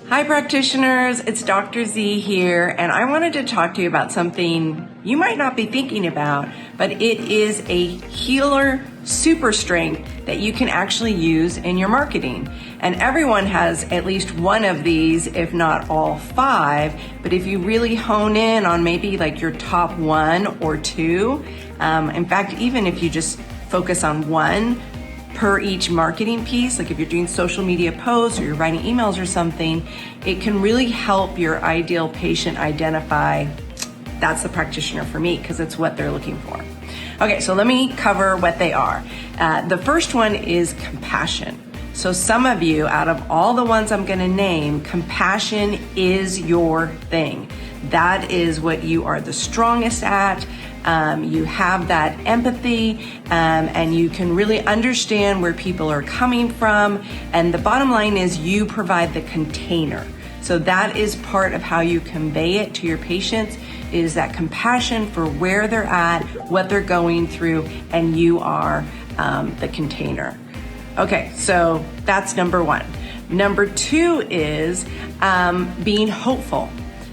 Hi practitioners, it's Dr. Z here, and I wanted to talk to you about something you might not be thinking about, but it is a healer super strength that you can actually use in your marketing. And everyone has at least one of these, if not all 5, but if you really hone in on maybe like your top 1 or 2, in fact, even if you just focus on one per each marketing piece, like if you're doing social media posts or you're writing emails or something, it can really help your ideal patient identify that's the practitioner for me, because it's what they're looking for. Okay, so let me cover what they are. The first one is compassion. So some of you, out of all the ones I'm gonna name, compassion is your thing. That is what you are the strongest at. You have that empathy, and you can really understand where people are coming from. And the bottom line is you provide the container. So that is part of how you convey it to your patients, is that compassion for where they're at, what they're going through, and you are the container. Okay, so that's number 1. Number 2 is being hopeful.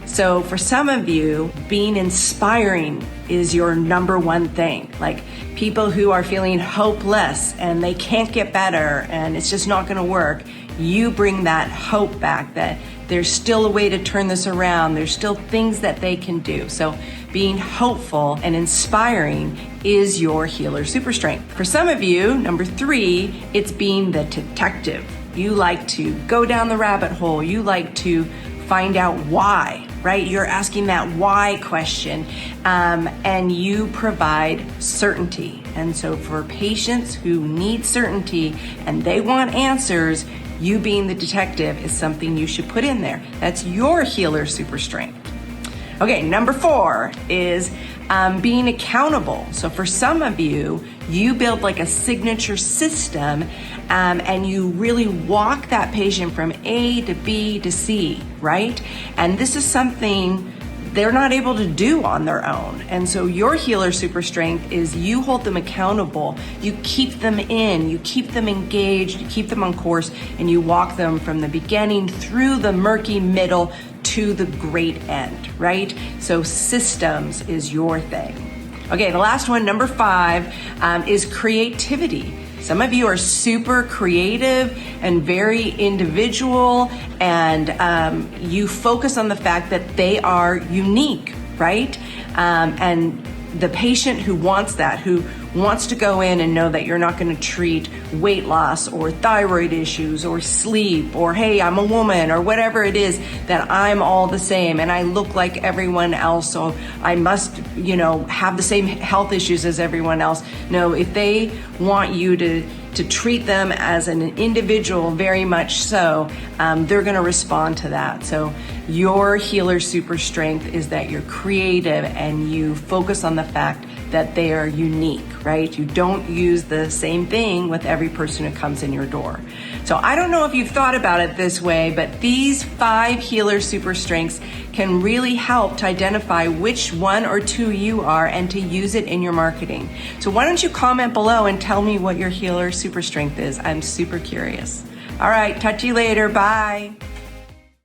So for some of you, being inspiring is your number 1 thing. Like people who are feeling hopeless and they can't get better and it's just not gonna work, you bring that hope back that there's still a way to turn this around. There's still things that they can do. So being hopeful and inspiring is your healer super strength. For some of you, number 3, it's being the detective. You like to go down the rabbit hole. You like to find out why, right? You're asking that why question, and you provide certainty. And so for patients who need certainty and they want answers, you being the detective is something you should put in there. That's your healer super strength. Okay, number 4 is being accountable. So for some of you, you build like a signature system, and you really walk that patient from A to B to C, right? And this is something they're not able to do on their own. And so your healer super strength is you hold them accountable, you keep them in, you keep them engaged, you keep them on course, and you walk them from the beginning through the murky middle to the great end, right? So systems is your thing. Okay, the last one, number 5, is creativity. Some of you are super creative and very individual, and you focus on the fact that they are unique, right? And the patient who wants that, who wants to go in and know that you're not going to treat weight loss or thyroid issues or sleep or, hey, I'm a woman or whatever it is, that I'm all the same and I look like everyone else, so I must, have the same health issues as everyone else. No, if they want you to treat them as an individual, very much so, they're going to respond to that. So your healer super strength is that you're creative and you focus on the fact that they are unique, right? You don't use the same thing with every person who comes in your door. So I don't know if you've thought about it this way, but these 5 healer super strengths can really help to identify which 1 or 2 you are and to use it in your marketing. So why don't you comment below and tell me what your healer super strength is? I'm super curious. All right, talk to you later. Bye.